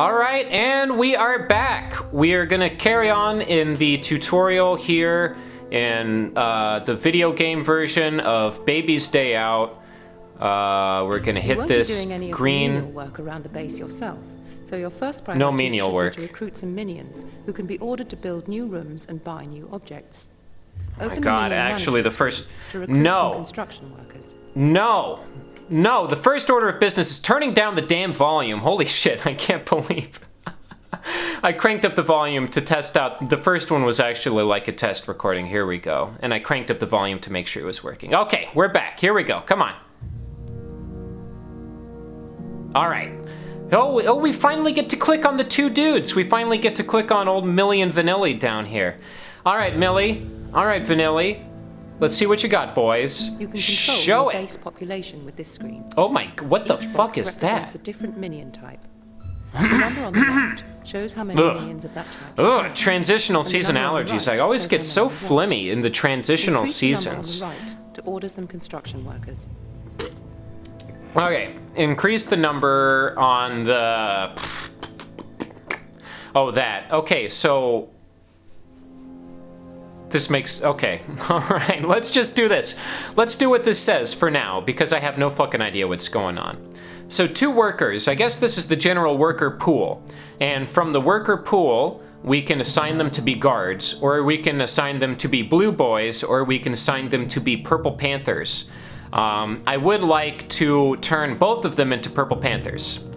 All right, and we are back. We are gonna carry on in the tutorial here in the video game version of Baby's Day Out. We're gonna hit this green. You won't be doing any of the menial work around the base yourself. So your first priority no menial work. To recruit some minions who can be ordered to build new rooms and buy new objects. Oh my God! Actually, the first some construction workers. No, the first order of business is turning down the damn volume. Holy shit! I can't believe I cranked up the volume to test out. The first one was actually like a test recording. Here we go, and I cranked up the volume to make sure it was working. Okay, we're back. Here we go. Come on. All right. Oh, we finally get to click on the two dudes. We finally get to click on old Millie and Vanilli down here. All right, Millie. All right, Vanilli. Let's see what you got, boys. You can control the base population with this screen. Oh my, what the fuck is that? A different minion type. The number on the left shows how many minions of that type. Ugh, transitional season allergies. I always get so phlegmy in the transitional seasons. The number on the right to order some construction workers. Okay, increase the number on the... Oh, that. Okay, so... This makes... Okay. Alright, let's just do this. Let's do what this says for now, because I have no fucking idea what's going on. So 2 workers. I guess this is the general worker pool. And from the worker pool, we can assign them to be guards, or we can assign them to be blue boys, or we can assign them to be purple panthers. I would like to turn both of them into purple panthers.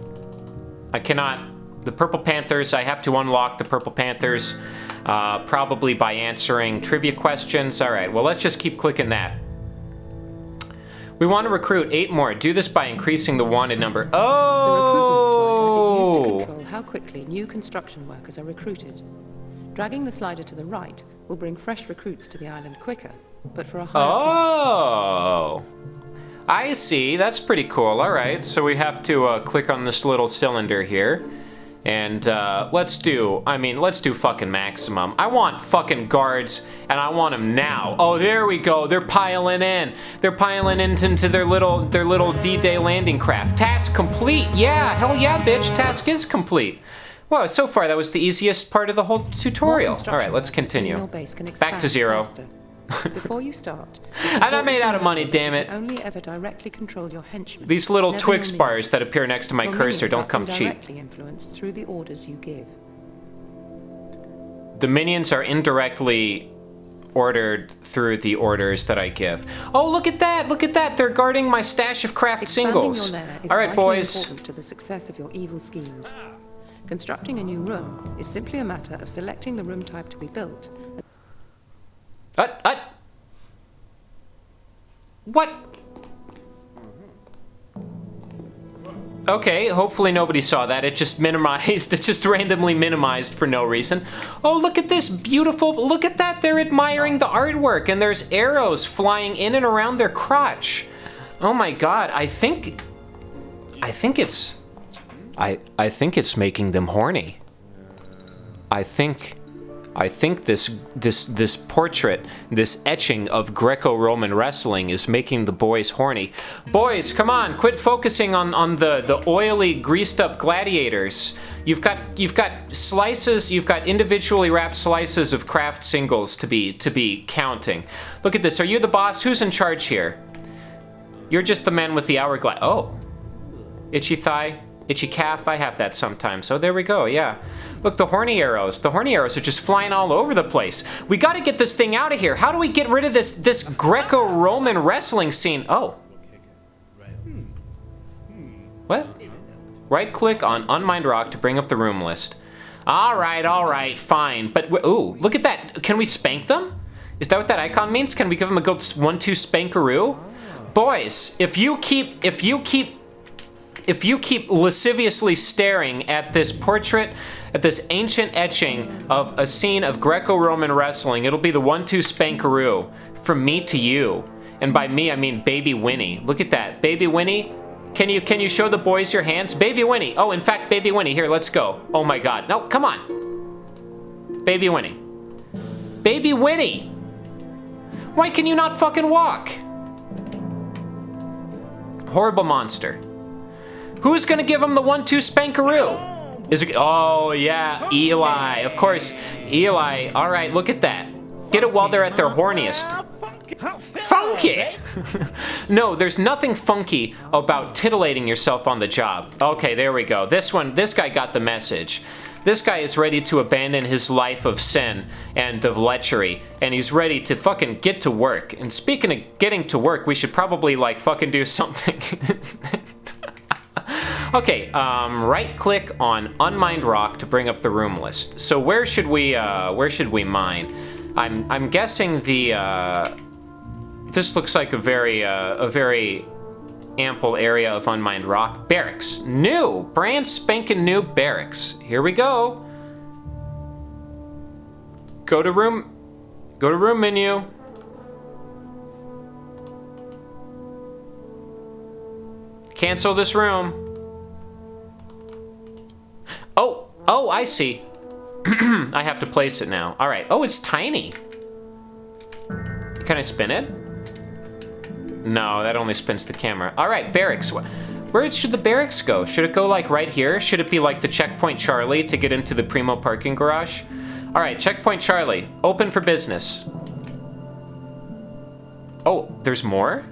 I cannot... The purple panthers, I have to unlock the purple panthers. Probably by answering trivia questions. All right, well, let's just keep clicking that. We want to recruit 8 more. Do this by increasing the wanted number. Oh! The recruitment slider is used to control how quickly new construction workers are recruited. Dragging the slider to the right will bring fresh recruits to the island quicker, but for a higher price. I see. That's pretty cool. All right, so we have to click on this little cylinder here. And let's do fucking maximum. I want fucking guards, and I want them now. Oh, there we go. They're piling in. They're piling into their little D-Day landing craft. Task complete. Yeah, hell yeah, bitch. Task is complete. Well, so far that was the easiest part of the whole tutorial. All right, let's continue. Back to 0. Before you start, and I'm made out of money, damn it. Only ever directly control your henchmen. These little Twix bars that appear next to my cursor don't come cheap. Directly influenced through the orders you give. The minions are indirectly ordered through the orders that I give. Oh, look at that! Look at that! They're guarding my stash of craft singles. All right, boys. Important to the success of your evil schemes. Constructing a new room is simply a matter of selecting the room type to be built. What? Okay, hopefully nobody saw that. It just minimized, it just randomly minimized for no reason. Oh, look at this beautiful, look at that. They're admiring the artwork and there's arrows flying in and around their crotch. Oh my God, I think it's making them horny. I think this portrait, this etching of Greco-Roman wrestling is making the boys horny. Boys, come on, quit focusing on the oily, greased-up gladiators. You've got slices, you've got individually wrapped slices of craft singles to be counting. Look at this. Are you the boss? Who's in charge here? You're just the man with the hourglass. Oh, itchy thigh. Itchy calf, I have that sometimes. So there we go, yeah. Look, the horny arrows. The horny arrows are just flying all over the place. We gotta get this thing out of here. How do we get rid of this Greco-Roman wrestling scene? Oh. What? Right-click on Unmined Rock to bring up the room list. All right, fine. But, ooh, look at that. Can we spank them? Is that what that icon means? Can we give them a good 1-2 spankaroo? Boys, if you keep lasciviously staring at this portrait, at this ancient etching of a scene of Greco-Roman wrestling, it'll be the 1-2 spankaroo from me to you. And by me, I mean Baby Winnie. Look at that. Baby Winnie, can you show the boys your hands? Baby Winnie. Oh, in fact, Baby Winnie. Here, let's go. Oh my God. No, come on. Baby Winnie. Baby Winnie. Why can you not fucking walk? Horrible monster. Who's gonna give him the 1-2 spankaroo? Is it? Oh, yeah, Eli. Of course, Eli. All right, look at that. Get it while they're at their horniest. Funky! No, there's nothing funky about titillating yourself on the job. Okay, there we go. This guy got the message. This guy is ready to abandon his life of sin and of lechery, and he's ready to fucking get to work. And speaking of getting to work, we should probably, like, fucking do something. Okay, right-click on Unmined Rock to bring up the room list. So where should we mine? I'm guessing the, this looks like a very ample area of unmined rock. Barracks. New! Brand spanking new barracks. Here we go. Go to room menu. Cancel this room. Oh, I see. I have to place it now. All right. Oh, it's tiny. Can I spin it? No, that only spins the camera. All right, barracks. Where should the barracks go? Should it go like right here? Should it be like the Checkpoint Charlie to get into the Primo parking garage? All right, Checkpoint Charlie, open for business. Oh, there's more?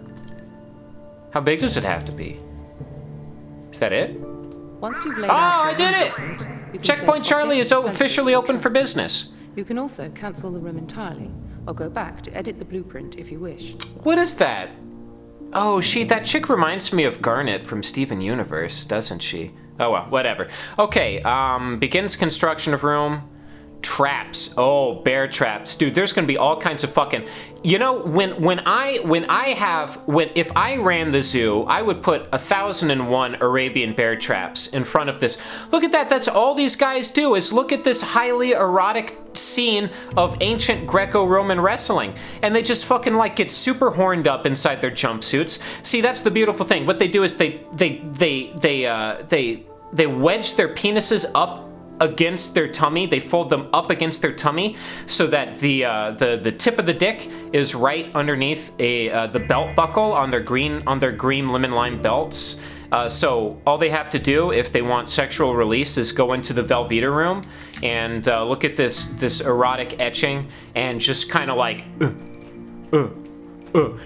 How big does it have to be? Is that it? Once you've laid out I did it! Checkpoint Charlie is officially open for business. You can also cancel the room entirely, or go back to edit the blueprint if you wish. What is that? Oh, that chick reminds me of Garnet from Steven Universe, doesn't she? Oh well, whatever. Okay, begins construction of room. Traps. Oh, bear traps. Dude, there's gonna be all kinds of fucking... You know, if I ran the zoo, I would put 1,001 Arabian bear traps in front of this. Look at that, that's all these guys do, is look at this highly erotic scene of ancient Greco-Roman wrestling. And they just fucking, like, get super horned up inside their jumpsuits. See, that's the beautiful thing. What they do is they wedge their penises up against their tummy. They fold them up against their tummy so that the tip of the dick is right underneath the belt buckle on their green lemon lime belts. So all they have to do if they want sexual release is go into the Velveeta room and look at this erotic etching and just kind of like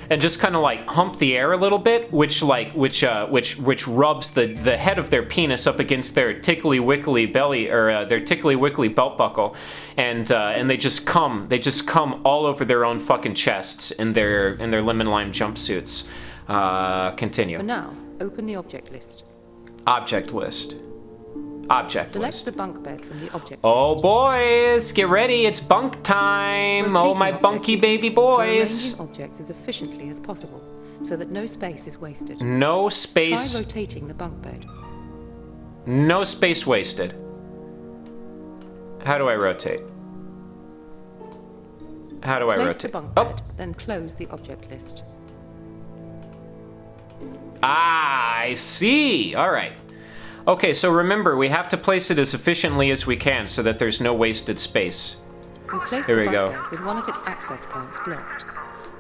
and just kind of like hump the air a little bit, which rubs the head of their penis up against their tickly wickly belly or their tickly wickly belt buckle, and they just come all over their own fucking chests in their lemon lime jumpsuits. Continue. For now, open the object list. Object list. Object Select list. the bunk bed from the object Oh list. boys, get ready, it's bunk time. Rotating Oh my bunky baby boys. Arranging objects as efficiently as possible, so that no space is wasted. No space. Try rotating the bunk bed. No space wasted. How do I rotate? How do I Place rotate? the bunk Oh. bed, then close the object list. Ah, I see. All right. Okay, so remember, we have to place it as efficiently as we can so that there's no wasted space. And place Here the we bunk go. bed with one of its access points blocked.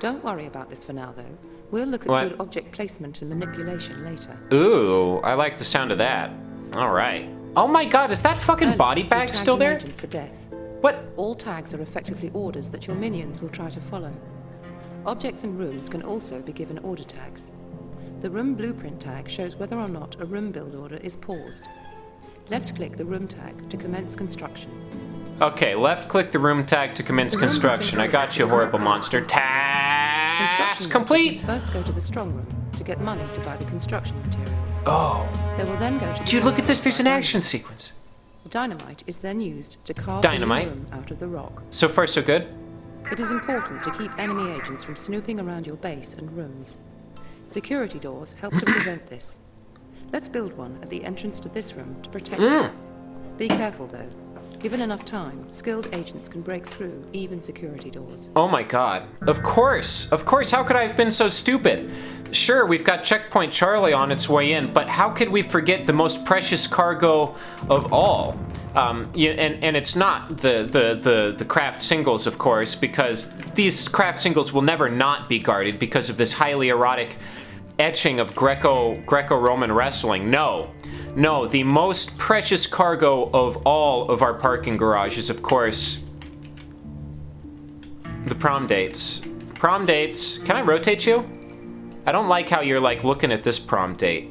Don't worry about this for now, though. We'll look at What? good object placement and manipulation later. Ooh, I like the sound of that. All right. Oh my god, is that fucking Early, body you bag tagged still an there? agent for death. What? All tags are effectively orders that your minions will try to follow. Objects and rooms can also be given order tags. The room blueprint tag shows whether or not a room build order is paused. Left-click the room tag to commence construction. Okay, left-click the room tag to commence The room has been construction. I built got you, with horrible no monster. construction Task workers complete! must first go to the strong room to get money to buy the construction materials. Oh. They will then go to the Dude, look at this. There's an dynamite. action sequence. The dynamite is then used to carve Dynamite? the room out of the rock. So far, so good. It is important to keep enemy agents from snooping around your base and rooms. Security doors help to prevent this. Let's build one at the entrance to this room to protect it. Be careful, though. Given enough time, skilled agents can break through even security doors. Oh my god. Of course. Of course, how could I have been so stupid? Sure, we've got Checkpoint Charlie on its way in, but how could we forget the most precious cargo of all? And it's not the craft singles, of course, because these craft singles will never not be guarded because of this highly erotic etching of Greco-Roman wrestling. No. No, the most precious cargo of all of our parking garage is, of course, the prom dates. Prom dates. Can I rotate you? I don't like how you're, like, looking at this prom date.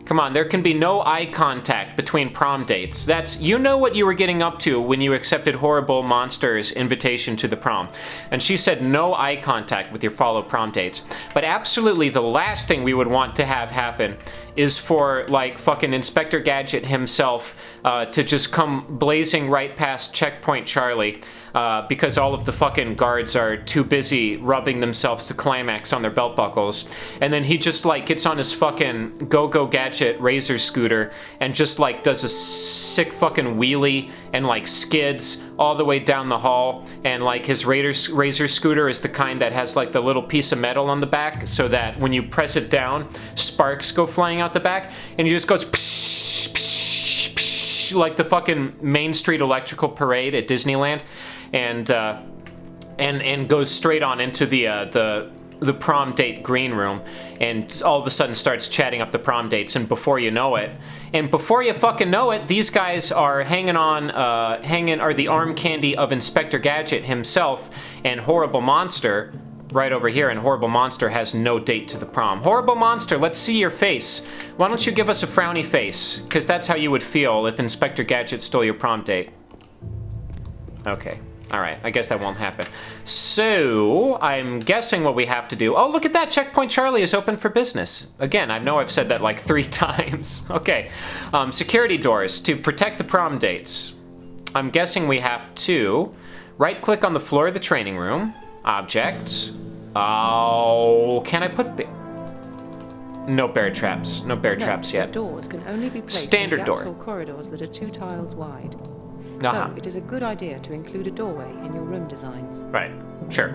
Come on, there can be no eye contact between prom dates. That's, you know what you were getting up to when you accepted Horrible Monster's invitation to the prom. And she said no eye contact with your follow prom dates. But absolutely the last thing we would want to have happen is for, like, fucking Inspector Gadget himself to just come blazing right past Checkpoint Charlie because all of the fucking guards are too busy rubbing themselves to climax on their belt buckles. And then he just, like, gets on his fucking Go-Go Gadget Razor scooter and just, like, does a sick fucking wheelie and, like, skids all the way down the hall. And, like, his Razor scooter is the kind that has, like, the little piece of metal on the back so that when you press it down, sparks go flying out the back. And he just goes psh, psh, psh, like the fucking Main Street Electrical Parade at Disneyland. And goes straight on into the prom date green room, and all of a sudden starts chatting up the prom dates. And before you know it, these guys are are the arm candy of Inspector Gadget himself and Horrible Monster right over here. And Horrible Monster has no date to the prom. Horrible Monster, let's see your face. Why don't you give us a frowny face? Because that's how you would feel if Inspector Gadget stole your prom date. Okay. All right, I guess that won't happen. So, I'm guessing what we have to do... Oh, look at that! Checkpoint Charlie is open for business. Again, I know I've said that like 3 times. Okay. Security doors to protect the prom dates. I'm guessing we have to right-click on the floor of the training room. Objects. Oh, can I put... No bear traps. No bear traps yet. Doors can only be placed Standard in door. gaps or corridors that are 2 tiles wide. Uh-huh. So, it is a good idea to include a doorway in your room designs. Right. Sure.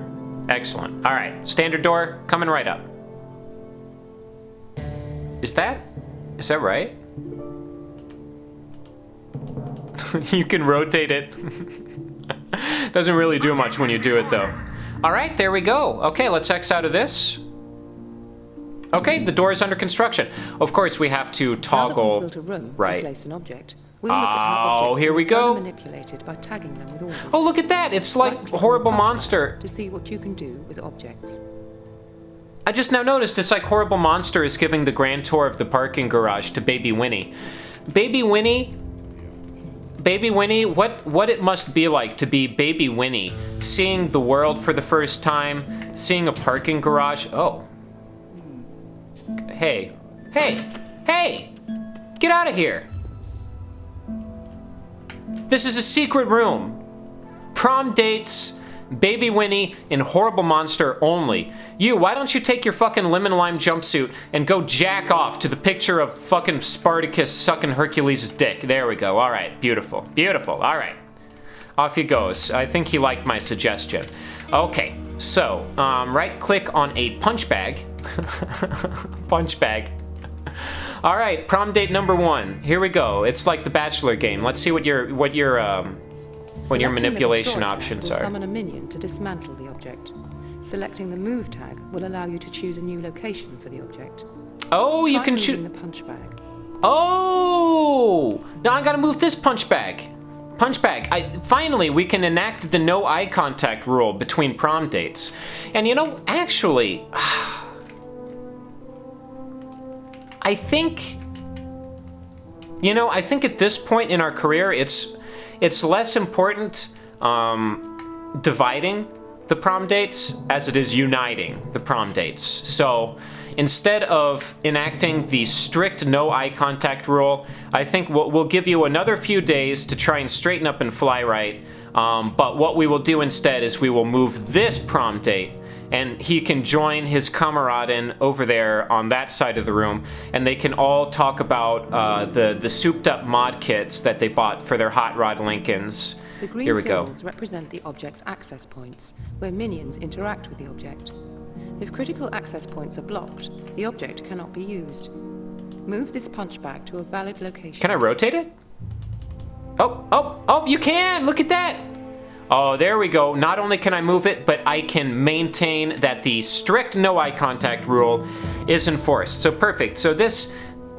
Excellent. All right. Standard door coming right up. Is that right? You can rotate it. Doesn't really do much when you do it, though. All right, there we go. Okay, let's X out of this. Okay, the door is under construction. Of course, we have to toggle. Now that we've built a room right. and placed an object, we'll look at how objects here we can be further go. manipulated by tagging them with orders. Oh, look at that! It's like Right-click on Horrible the punch Monster. bag to see what you can do with objects. I just now noticed it's like Horrible Monster is giving the grand tour of the parking garage to Baby Winnie. Baby Winnie, what it must be like to be Baby Winnie, seeing the world for the first time, seeing a parking garage. Oh. Hey, get out of here. This is a secret room. Prom dates, Baby Winnie, and Horrible Monster only. You, why don't you take your fucking lemon lime jumpsuit and go jack off to the picture of fucking Spartacus sucking Hercules' dick. There we go. All right, beautiful. Beautiful. All right. Off he goes. I think he liked my suggestion. Okay, so right-click on a punch bag. Punch bag. All right, prom date number 1. Here we go. It's like the Bachelor game. Let's see what your manipulation options will are. Summon a minion to dismantle the object. Selecting the move tag will allow you to choose a new location for the object. Oh, you Try can moving choose. the punch bag. Oh, now I gotta move this punch bag. Punch bag. Finally, we can enact the no eye contact rule between prom dates. And you know, actually, I think at this point in our career, it's less important dividing the prom dates as it is uniting the prom dates. So instead of enacting the strict no eye contact rule, I think we'll give you another few days to try and straighten up and fly right. But what we will do instead is we will move this prom date, and he can join his kameraden over there on that side of the room, and they can all talk about the souped up mod kits that they bought for their Hot Rod Lincolns. The green Here we go. symbols represent the object's access points, where minions interact with the object. If critical access points are blocked, the object cannot be used. Move this punch bag to a valid location. Can I rotate it? Oh, you can! Look at that! Oh, there we go. Not only can I move it, but I can maintain that the strict no eye contact rule is enforced. So perfect. So this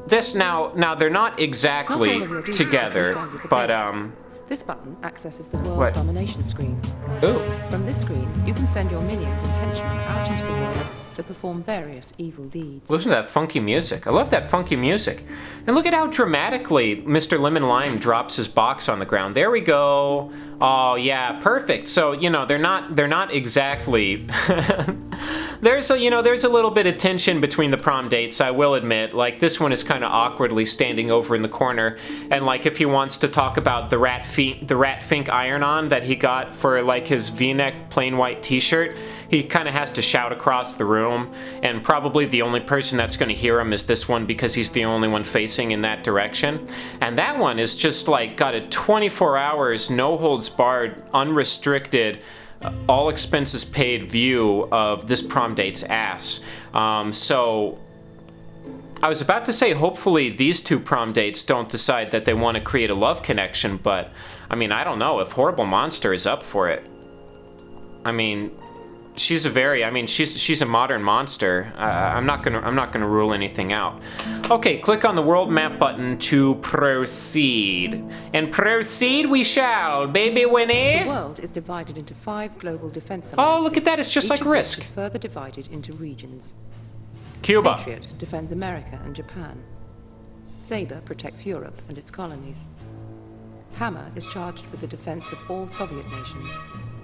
this now they're not exactly Not all of your duties are together, concerned with the but base. This button accesses the world What? domination screen. ooh. From this screen, you can send your minions and henchmen out into the world to perform various evil deeds. Listen to that funky music. I love that funky music. And look at how dramatically Mr. Lemon Lime drops his box on the ground. There we go. Oh yeah, perfect. So, you know, they're not exactly there's a little bit of tension between the prom dates, I will admit. Like, this one is kind of awkwardly standing over in the corner, and like if he wants to talk about the Rat Fink iron-on that he got for like his V-neck plain white t-shirt, he kind of has to shout across the room, and probably the only person that's going to hear him is this one because he's the only one facing in that direction. And that one is just like got a 24 hours, no holds barred, unrestricted, all expenses paid view of this prom date's ass. So I was about to say hopefully these two prom dates don't decide that they want to create a love connection, but I mean, I don't know if Horrible Monster is up for it. I mean, she's a modern monster. I'm not gonna rule anything out. Okay, click on the world map button to proceed. And proceed we shall, baby Winnie. The world is divided into 5 global defense alliances. Oh, look at that, it's just like Each of which Risk. is further divided into regions. Cuba. Patriot defends America and Japan. Sabre protects Europe and its colonies. Hammer is charged with the defense of all Soviet nations.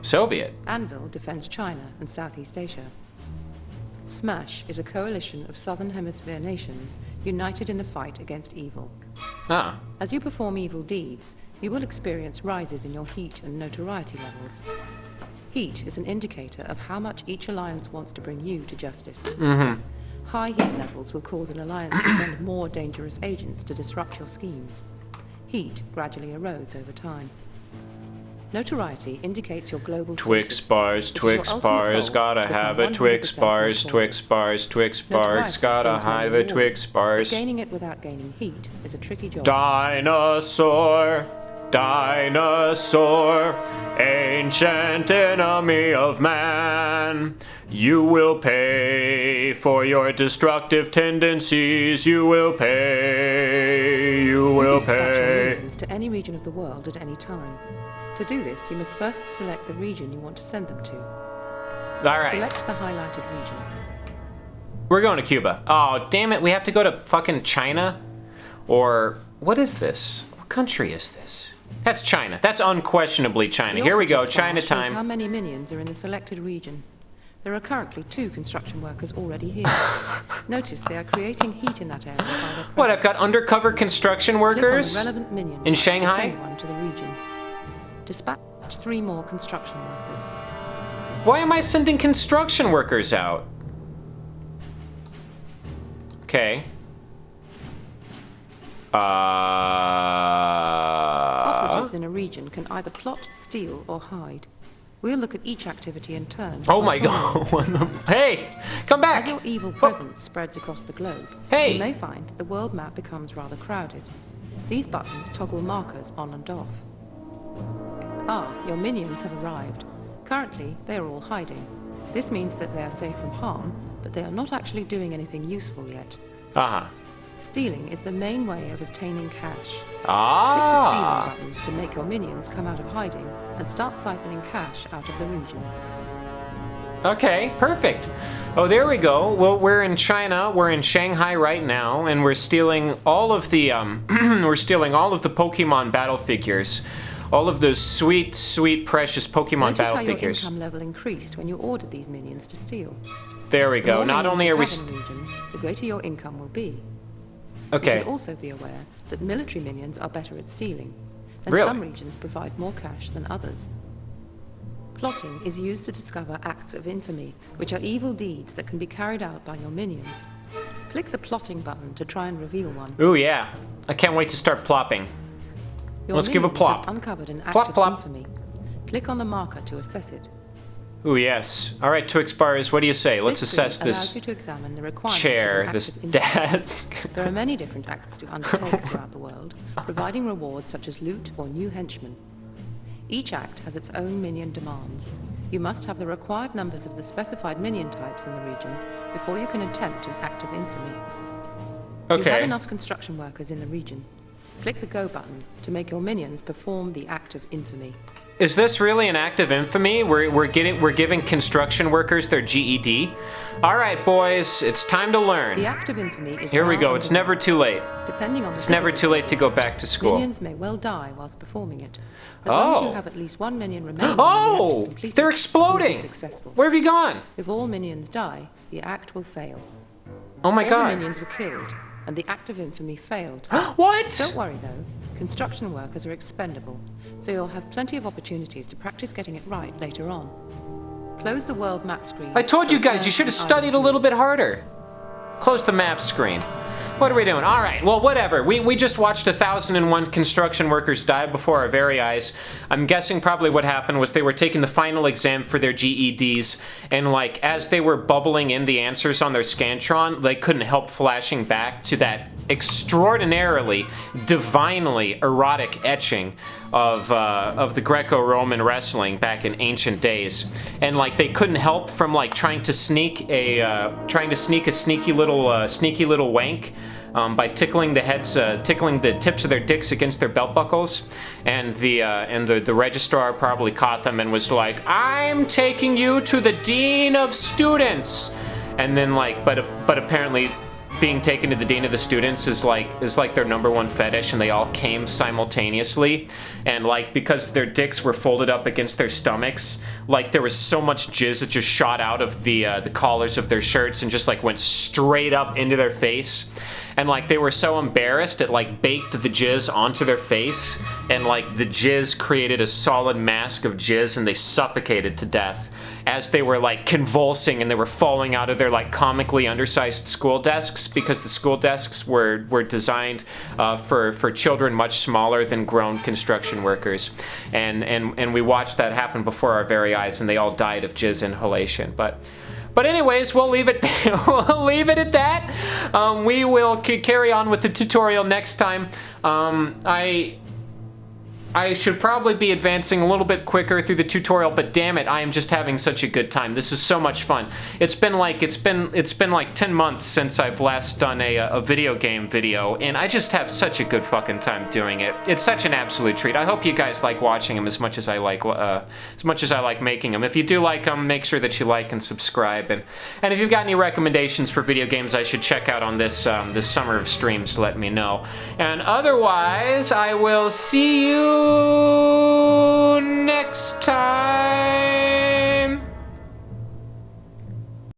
Soviet. Anvil defends China and Southeast Asia. Smash is a coalition of Southern Hemisphere nations united in the fight against evil. Ah. As you perform evil deeds, you will experience rises in your heat and notoriety levels. Heat is an indicator of how much each alliance wants to bring you to justice. Mm-hmm. High heat levels will cause an alliance to send more dangerous agents to disrupt your schemes. Heat gradually erodes over time. Notoriety indicates your global Twix status, bars, which is Twix your ultimate bars, goal gotta to become have a Twix 100% bars, Twix victorious. bars, Twix bars, Notoriety gotta brings more have a reward, Twix but bars. gaining it without gaining heat is a tricky job. Dinosaur, dinosaur, ancient enemy of man. You will pay for your destructive tendencies. You will pay. You will can dispatch your pay. minions to any region of the world at any time. To do this, you must first select the region you want to send them to. All right. Select the highlighted region. We're going to Cuba. Oh, damn it. We have to go to fucking China? Or what is this? What country is this? That's China. That's unquestionably China. The Here we go. objectives bar China shows how time. many minions are in the selected region. There are currently 2 construction workers already here. Notice they are creating heat in that area by their presence. What, I've got undercover construction Click on the workers? relevant minion in type Shanghai? To send one to the region. Dispatch 3 more construction workers. Why am I sending construction workers out? Okay. Operatives in a region can either plot, steal, or hide. We'll look at each activity in turn. Oh my once more. god. What the- Hey! Come back! As your evil presence spreads across the globe, Hey! you may find that the world map becomes rather crowded. These buttons toggle markers on and off. Ah, your minions have arrived. Currently, they are all hiding. This means that they are safe from harm, but they are not actually doing anything useful yet. Uh-huh. Stealing is the main way of obtaining cash. Ah! Click the stealing button to make your minions come out of hiding and start siphoning cash out of the region. Okay, perfect. Oh, there we go. Well, we're in China. We're in Shanghai right now, and we're stealing all of the Pokemon battle figures, all of those sweet, sweet, precious Pokemon Notice battle how your figures. income level increased when you ordered these minions to steal. There we The go. more Not minions only you are we. have in a region, the greater your income will be. You Okay. should also be aware that military minions are better at stealing, and Really? some regions provide more cash than others. Plotting is used to discover acts of infamy, which are evil deeds that can be carried out by your minions. Click the plotting button to try and reveal one. Ooh, yeah. I can't wait to start plopping. Your Let's give a minions plop. have uncovered an act Plop, of plop. infamy. Click on the marker to assess it. Ooh, yes. All right, Twix bars, what do you say? Let's This screen assess allows this you to examine the requirements of chair, an act this of infamy. desk. There are many different acts to undertake throughout the world, providing rewards such as loot or new henchmen. Each act has its own minion demands. You must have the required numbers of the specified minion types in the region before you can attempt an act of infamy. You have Okay. enough construction workers in the region. Click the Go button to make your minions perform the act of infamy. Is this really an act of infamy? We're giving construction workers their GED? All right, boys, it's time to learn. The act of infamy is Here we now go. It's never too late. Depending on the It's never too late to go back to school. Minions may well die whilst performing it. As long as you have at least one minion remaining when the act is Oh, completed, they're you will be exploding. successful. Where have you gone? If all minions die, the act will fail. Oh my All the god. minions were killed, and the act of infamy failed. What? Don't worry though, construction workers are expendable, so you'll have plenty of opportunities to practice getting it right later on. Close the world map screen. I told you and guys, you turn should have to studied a Island little bit harder. Close the map screen. What are we doing? All right, well, whatever. We just watched 1,001 construction workers die before our very eyes. I'm guessing probably what happened was they were taking the final exam for their GEDs, and like as they were bubbling in the answers on their Scantron, they couldn't help flashing back to that extraordinarily, divinely erotic etching of the Greco-Roman wrestling back in ancient days, and like they couldn't help from like trying to sneak a sneaky little wank by tickling the tips of their dicks against their belt buckles, and the registrar probably caught them and was like, "I'm taking you to the dean of students," and then like, but apparently being taken to the dean of the students is like their number one fetish, and they all came simultaneously, and like because their dicks were folded up against their stomachs, like there was so much jizz that just shot out of the collars of their shirts and just like went straight up into their face, and like they were so embarrassed it like baked the jizz onto their face, and like the jizz created a solid mask of jizz, and they suffocated to death as they were like convulsing, and they were falling out of their like comically undersized school desks, because the school desks were designed for children much smaller than grown construction workers, and we watched that happen before our very eyes, and they all died of jizz inhalation. But anyways, we'll leave it at that. We will carry on with the tutorial next time. I should probably be advancing a little bit quicker through the tutorial, but damn it, I am just having such a good time. This is so much fun. It's been like 10 months since I've last done a video game video, and I just have such a good fucking time doing it. It's such an absolute treat. I hope you guys like watching them as much as I like making them. If you do like them, make sure that you like and subscribe, and if you've got any recommendations for video games I should check out on this this summer of streams, let me know. And otherwise, I will see you next time.